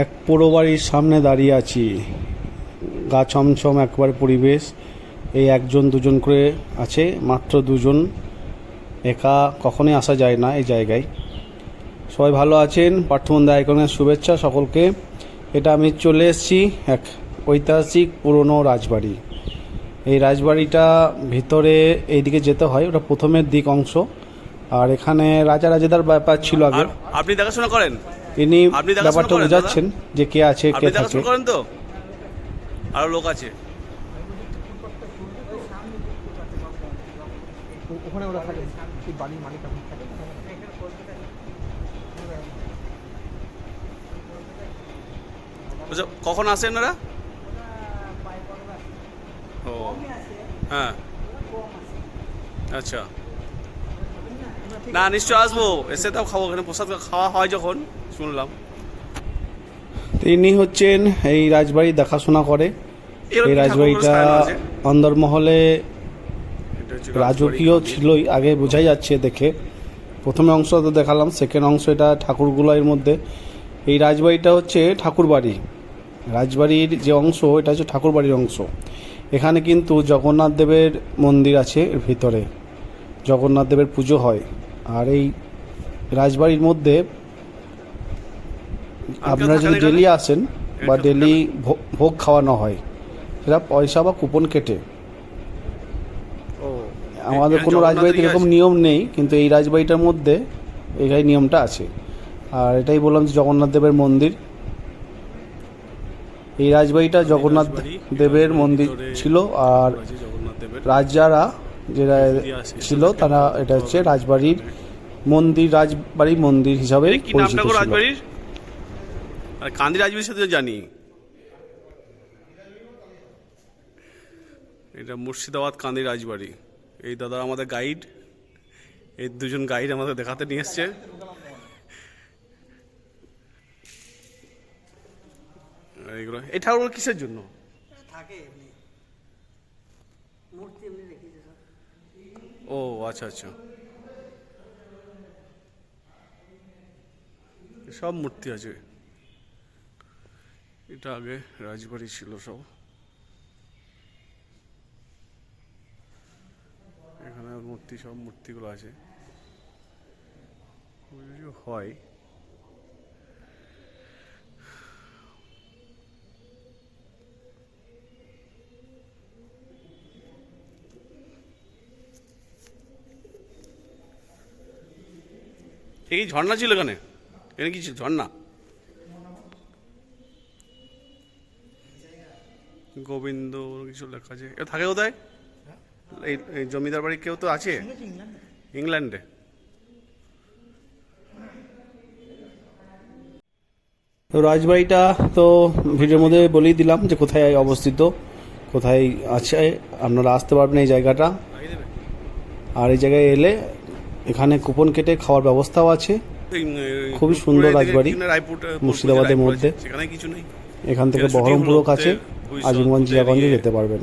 এক পোড়ো বাড়ির সামনে দাঁড়িয়ে আছি। গা ছমছম একবার পরিবেশ। এই একজন দুজন করে আছে, মাত্র দুজন, একা কখনোই আসা যায় না এই জায়গায়। সবাই ভালো আছেন? পার্থবন্ধু আইকনের শুভেচ্ছা সকলকে। এটা আমি চলে এসেছি এক ঐতিহাসিক পুরনো রাজবাড়ি। এই রাজবাড়িটা ভিতরে এইদিকে যেতে হয়, ওটা প্রথমের দিক অংশ। আর এখানে রাজা রাজাদার ব্যাপার ছিল আগে। আপনি দেখাশোনা করেন? ইনি ব্যাপারটা বোঝাচ্ছেন যে কে আছে কে থাকে। করেন তো? আরো লোক আছে ওখানে, ওরা থাকে ঠিক বাড়ির মালিক থাকে। কখন আসেন ওরা? ও হ্যাঁ, আচ্ছা। না নিশ্চয় আসবো, এসে তাও খাবো, এখানে প্রসাদ খাওয়া হয় যখন শুনলাম। ইনি হচ্ছেন এই রাজবাড়ি দেখাশোনা করে। এই রাজবাড়িটা অন্দরমহলে রাজকীয় ছিলই, আগে বোঝাই যাচ্ছে দেখে। প্রথমে অংশ তো দেখালাম, সেকেন্ড অংশ এটা ঠাকুরগুলোর মধ্যে। এই রাজবাড়িটা হচ্ছে ঠাকুরবাড়ি। রাজবাড়ির যে অংশ এটা হচ্ছে ঠাকুরবাড়ির অংশ। এখানে কিন্তু জগন্নাথ দেবের মন্দির আছে, এর ভিতরে জগন্নাথ দেবের পুজো হয়। আর এই রাজবাড়ির মধ্যে আপনারা যদি ডেলি আসেন বা ডেলি ভোগ খাওয়ানো হয়, সেটা পয়সা বা কুপন কেটে। আমাদের কোনো রাজবাড়িতে এরকম নিয়ম নেই, কিন্তু এই রাজবাড়িটার মধ্যে এই নিয়মটা আছে। আর এটাই বললাম যে জগন্নাথ দেবের মন্দির। এই রাজবাড়িটা জগন্নাথ দেবের মন্দির ছিল। আর রাজারা যারা ছিল তারা এটা হচ্ছে রাজবাড়ির মন্দির, রাজবাড়ির মন্দির হিসাবে পরিচিত ছিল। কান্দি রাজবাড়ির সাথে জানি, এটা মুর্শিদাবাদ কান্দি রাজবাড়ি। এই দাদা আমাদের গাইড, এই দুজন গাইড আমাদের দেখাতে নিয়ে এসছে। এইগুলো এই ঠাকুর কিসের জন্য থাকে? ও আচ্ছা আচ্ছা, সব মূর্তি আছে। এটা আগে রাজবাড়ি ছিল সব। এখানে মূর্তি, সব মূর্তিগুলো আছে হয়। এই ঝর্ণা ছিল এখানে? এখানে কি ছিল ঝর্ণা? গোবিন্দ কিছু লেখা আছে। এটা থাকে কোথায়? এই জমিদার বাড়ি কেউ তো আছে ইংল্যান্ডে। তো রাজবাড়িটা তো ভিডিওর মধ্যে বলেই দিলাম যে কোথায় অবস্থিত, কোথায় আছে। আপনারা আসতে পারবেন এই জায়গাটা। আর এই জায়গায় এলে এখানে কুপন কেটে খাওয়ার ব্যবস্থাও আছে। খুবই সুন্দর রাজবাড়ি, মুর্শিদাবাদের মধ্যে। এখান থেকে বহরমপুরও কাছে, আজিমগঞ্জ, জিয়াগঞ্জে যেতে পারবেন।